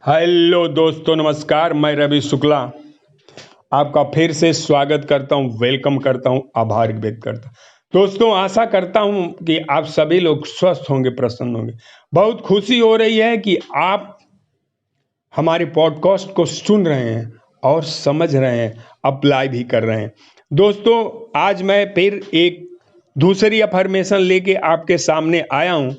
Hello दोस्तों, नमस्कार। मैं रवि शुक्ला आपका फिर से स्वागत करता हूं, वेलकम करता हूं, आभार व्यक्त करता हूं। दोस्तों, आशा करता हूं कि आप सभी लोग स्वस्थ होंगे, प्रसन्न होंगे। बहुत खुशी हो रही है कि आप हमारे पॉडकास्ट को सुन रहे हैं और समझ रहे हैं, अप्लाई भी कर रहे हैं। दोस्तों, आज मैं फिर एक दूसरी अफर्मेशन लेके आपके सामने आया हूं।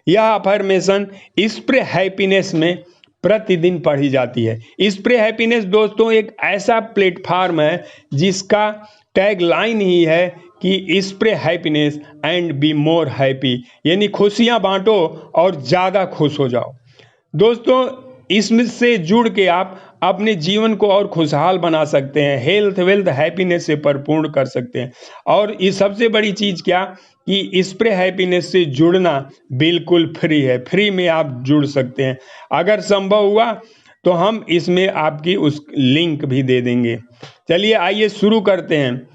यह अफर्मेशन स्प्रे हैप्पीनेस में प्रतिदिन पढ़ी जाती है। स्प्रे हैप्पीनेस दोस्तों एक ऐसा प्लेटफार्म है जिसका टैग लाइन ही है कि spray happiness and be more happy, यानी खुशियां बांटो और ज़्यादा खुश हो जाओ। दोस्तों, इसमें से जुड़ के आप अपने जीवन को और खुशहाल बना सकते हैं, हेल्थ वेल्थ हैप्पीनेस से परिपूर्ण कर सकते हैं। और ये सबसे बड़ी चीज़ क्या कि स्प्रे हैप्पीनेस से जुड़ना बिल्कुल फ्री है। फ्री में आप जुड़ सकते हैं। अगर संभव हुआ तो हम इसमें आपकी उस लिंक भी दे देंगे। चलिए आइए शुरू करते हैं।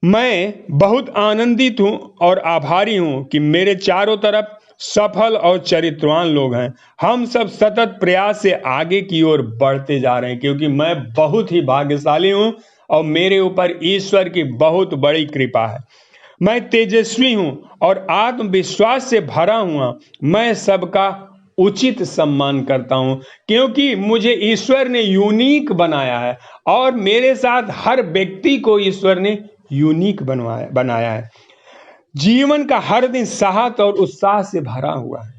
मैं बहुत आनंदित हूं और आभारी हूं कि मेरे चारों तरफ सफल और चरित्रवान लोग हैं। हम सब सतत प्रयास से आगे की ओर बढ़ते जा रहे हैं, क्योंकि मैं बहुत ही भाग्यशाली हूं और मेरे ऊपर ईश्वर की बहुत बड़ी कृपा है। मैं तेजस्वी हूं और आत्मविश्वास से भरा हुआ। मैं सबका उचित सम्मान करता हूं, क्योंकि मुझे ईश्वर ने यूनिक बनाया है और मेरे साथ हर व्यक्ति को ईश्वर ने यूनिक बनाया है। जीवन का हर दिन साहस और उत्साह से भरा हुआ है।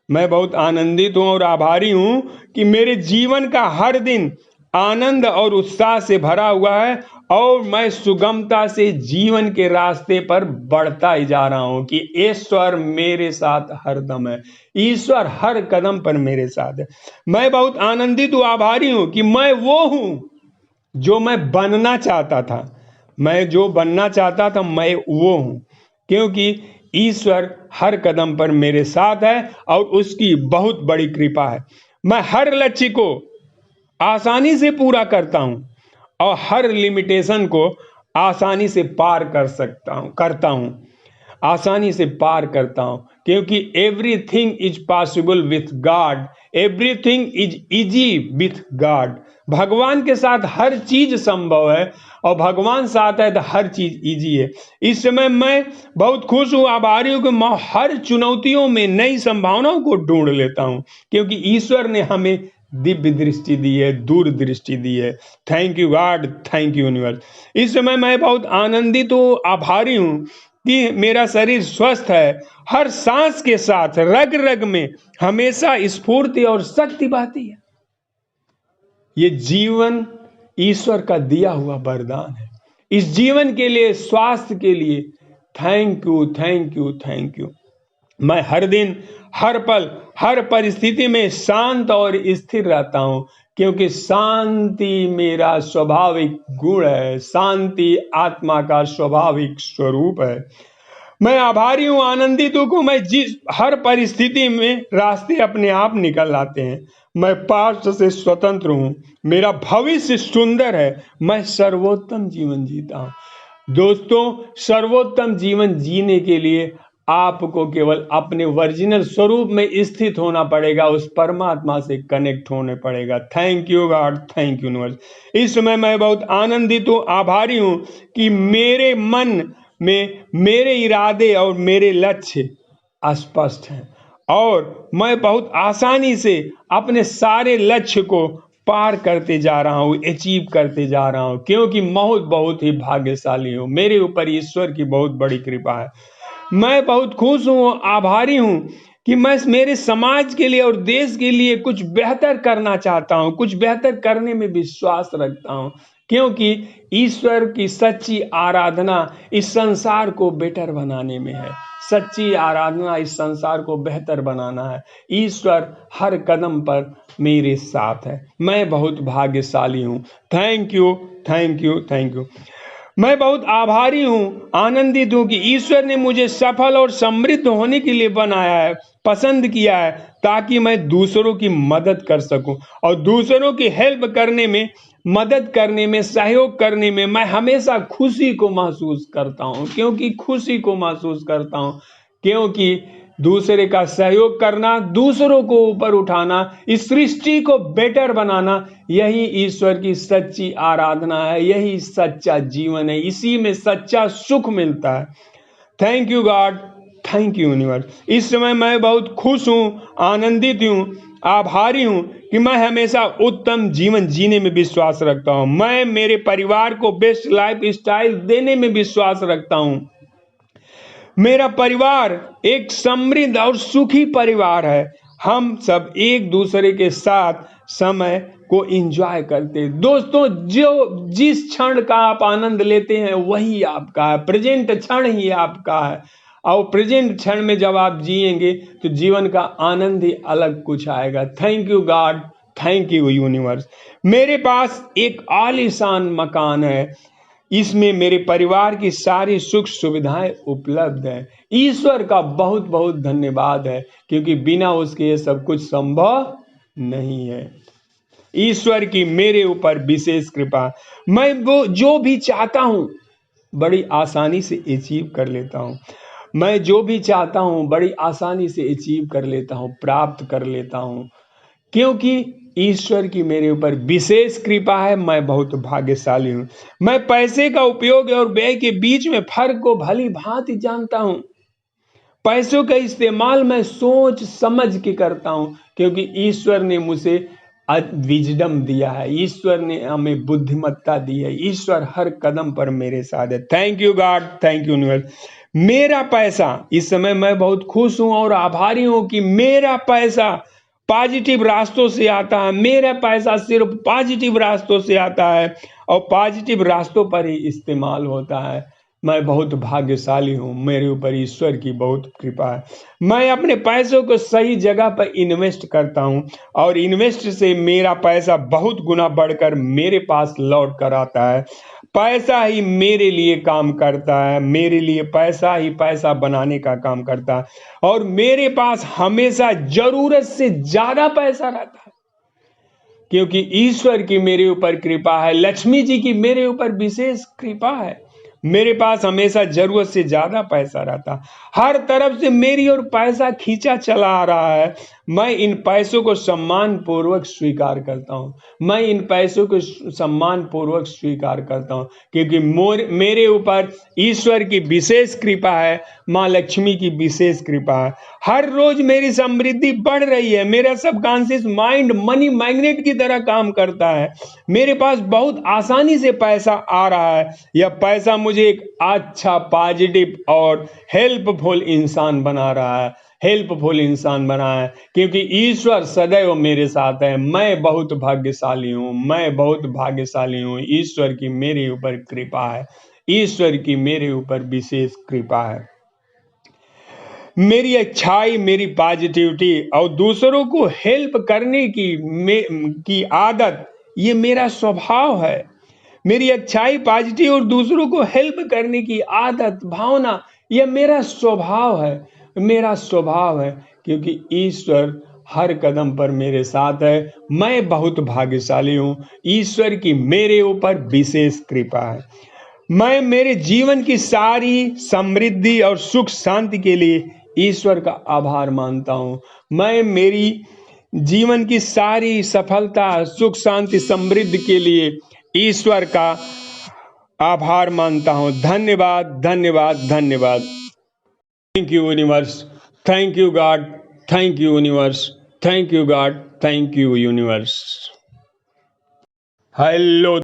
मैं बहुत आनंदित हूं और आभारी हूं कि मेरे जीवन का हर दिन आनंद और उत्साह से भरा हुआ है और मैं सुगमता से जीवन के रास्ते पर बढ़ता ही जा रहा हूं कि ईश्वर मेरे साथ हरदम है। ईश्वर हर कदम पर मेरे साथ है। मैं बहुत आनंदित हूं, आभारी हूं कि मैं वो हूं जो मैं बनना चाहता था। मैं जो बनना चाहता था मैं वो हूं, क्योंकि ईश्वर हर कदम पर मेरे साथ है और उसकी बहुत बड़ी कृपा है। मैं हर लक्ष्य को आसानी से पूरा करता हूं और हर लिमिटेशन को आसानी से पार करता हूं, आसानी से पार करता हूं, क्योंकि everything is possible with God, everything is easy with God. भगवान के साथ हर चीज संभव है और भगवान साथ है तो हर चीज इजी है। इस समय मैं बहुत खुश हूं, आभारी हूं कि मैं हर चुनौतियों में नई संभावनाओं को ढूंढ लेता हूं, क्योंकि ईश्वर ने हमें दिव्य दृष्टि दी है, दूरदृष्टि दी है। Thank you God, thank you universe. इस समय मैं बहुत आनंदित हूं, आभारी हूं कि मेरा शरीर स्वस्थ है। हर सांस के साथ रग रग में हमेशा स्फूर्ति और शक्ति बहती है। ये जीवन ईश्वर का दिया हुआ वरदान है। इस जीवन के लिए, स्वास्थ्य के लिए thank you, thank you, thank you. मैं हर दिन, हर पल, हर परिस्थिति में शांत और स्थिर रहता हूं, क्योंकि शांति मेरा स्वाभाविक गुण है। शांति आत्मा का स्वाभाविक स्वरूप है। मैं आभारी हूं, आनंदित हूं कि मैं जिस हर परिस्थिति में रास्ते अपने आप निकल आते हैं। मैं पास्ट से स्वतंत्र हूं, मेरा भविष्य सुंदर है। मैं सर्वोत्तम जीवन जीता हूं। दोस्तों, सर्वोत्तम जीवन जीने के लिए आपको केवल अपने ओरिजिनल स्वरूप में स्थित होना पड़ेगा, उस परमात्मा से कनेक्ट होने पड़ेगा। Thank you God, thank you universe. इस समय मैं बहुत आनंदित हूं, आभारी हूं कि मेरे मन में मेरे इरादे और मेरे लक्ष्य स्पष्ट हैं और मैं बहुत आसानी से अपने सारे लक्ष्य को पार करते जा रहा हूँ, अचीव करते जा रहा हूँ, क्योंकि बहुत ही भाग्यशाली हूँ। मेरे ऊपर ईश्वर की बहुत बड़ी कृपा है। मैं बहुत खुश हूँ, आभारी हूँ कि मैं मेरे समाज के लिए और देश के लिए कुछ बेहतर करना चाहता हूँ, कुछ बेहतर करने में विश्वास रखता हूँ, क्योंकि ईश्वर की सच्ची आराधना इस संसार को बेटर बनाने में है। सच्ची आराधना इस संसार को बेहतर बनाना है। ईश्वर हर कदम पर मेरे साथ है। मैं बहुत भाग्यशाली हूँ। Thank you, thank you, thank you. मैं बहुत आभारी हूँ, आनंदित हूँ कि ईश्वर ने मुझे सफल और समृद्ध होने के लिए बनाया है, पसंद किया है, ताकि मैं दूसरों की मदद कर सकूं और दूसरों की हेल्प करने में, मदद करने में, सहयोग करने में मैं हमेशा खुशी को महसूस करता हूँ, क्योंकि दूसरे का सहयोग करना, दूसरों को ऊपर उठाना, इस सृष्टि को बेटर बनाना, यही ईश्वर की सच्ची आराधना है, यही सच्चा जीवन है, इसी में सच्चा सुख मिलता है। Thank you God, thank you universe. इस समय मैं बहुत खुश हूँ, आनंदित हूँ, आभारी हूँ कि मैं हमेशा उत्तम जीवन जीने में विश्वास रखता हूँ। मैं मेरे परिवार को बेस्ट लाइफ स्टाइल देने में विश्वास रखता हूँ। मेरा परिवार एक समृद्ध और सुखी परिवार है। हम सब एक दूसरे के साथ समय को एंजॉय करते हैं। दोस्तों, जो जिस क्षण का आप आनंद लेते हैं वही आपका है, प्रेजेंट क्षण ही आपका है। और प्रेजेंट क्षण में जब आप जिएंगे तो जीवन का आनंद ही अलग कुछ आएगा। Thank you God, thank you universe. मेरे पास एक आलीशान मकान है, इसमें मेरे परिवार की सारी सुख सुविधाएं उपलब्ध हैं। ईश्वर का बहुत बहुत धन्यवाद है, क्योंकि बिना उसके ये सब कुछ संभव नहीं है। ईश्वर की मेरे ऊपर विशेष कृपा। मैं वो जो भी चाहता हूं बड़ी आसानी से अचीव कर लेता हूं। मैं जो भी चाहता हूं बड़ी आसानी से अचीव कर लेता हूं, प्राप्त कर लेता हूं, क्योंकि ईश्वर की मेरे ऊपर विशेष कृपा है। मैं बहुत भाग्यशाली हूँ। मैं पैसे का उपयोग और व्यय के बीच में फर्क को भली भांति जानता हूँ। पैसों का इस्तेमाल मैं सोच समझ के करता हूँ, क्योंकि ईश्वर ने मुझे विजडम दिया है, ईश्वर ने हमें बुद्धिमत्ता दी है। ईश्वर हर कदम पर मेरे साथ है। Thank you God, thank you universe. मेरा पैसा, इस समय मैं बहुत खुश हूं और आभारी हूं कि मेरा पैसा पॉजिटिव रास्तों से आता है। मेरा पैसा सिर्फ पॉजिटिव रास्तों से आता है और पॉजिटिव रास्तों पर ही इस्तेमाल होता है। मैं बहुत भाग्यशाली हूँ, मेरे ऊपर ईश्वर की बहुत कृपा है। मैं अपने पैसों को सही जगह पर इन्वेस्ट करता हूँ और इन्वेस्ट से मेरा पैसा बहुत गुना बढ़कर मेरे पास लौट कर आता है। पैसा ही मेरे लिए काम करता है, मेरे लिए पैसा ही पैसा बनाने का काम करता है और मेरे पास हमेशा जरूरत से ज्यादा पैसा रहता है, क्योंकि ईश्वर की मेरे ऊपर कृपा है, लक्ष्मी जी की मेरे ऊपर विशेष कृपा है। मेरे पास हमेशा जरूरत से ज्यादा पैसा रहता, हर तरफ से मेरी ओर पैसा खींचा चला आ रहा है। मैं इन पैसों को सम्मान पूर्वक स्वीकार करता हूं। मैं इन पैसों को सम्मान पूर्वक स्वीकार करता हूं, क्योंकि मेरे ऊपर ईश्वर की विशेष कृपा है, माँ लक्ष्मी की विशेष कृपा है। हर रोज मेरी समृद्धि बढ़ रही है। मेरा सबकॉन्शियस माइंड मनी मैग्नेट की तरह काम करता है। मेरे पास बहुत आसानी से पैसा आ रहा है। यह पैसा मुझे एक अच्छा, पॉजिटिव और हेल्पफुल इंसान बना रहा है, हेल्पफुल इंसान बना है, क्योंकि ईश्वर सदैव मेरे साथ है। मैं बहुत भाग्यशाली हूँ, मैं बहुत भाग्यशाली हूँ। ईश्वर की मेरे ऊपर कृपा है, ईश्वर की मेरे ऊपर विशेष कृपा है। मेरी अच्छाई, मेरी पॉजिटिविटी और दूसरों को हेल्प करने की आदत, ये मेरा स्वभाव है। मेरी अच्छाई, पॉजिटिव और दूसरों को हेल्प करने की आदत, भावना, यह मेरा स्वभाव है, मेरा स्वभाव है, क्योंकि ईश्वर हर कदम पर मेरे साथ है। मैं बहुत भाग्यशाली हूँ। ईश्वर की मेरे ऊपर विशेष कृपा है। मैं मेरे जीवन की सारी समृद्धि और सुख शांति के लिए ईश्वर का आभार मानता हूँ। मैं मेरी जीवन की सारी सफलता, सुख शांति, समृद्धि के लिए ईश्वर का आभार मानता हूँ। धन्यवाद, धन्यवाद, धन्यवाद। Thank you universe, thank you God, thank you universe, thank you God, thank you universe. Hello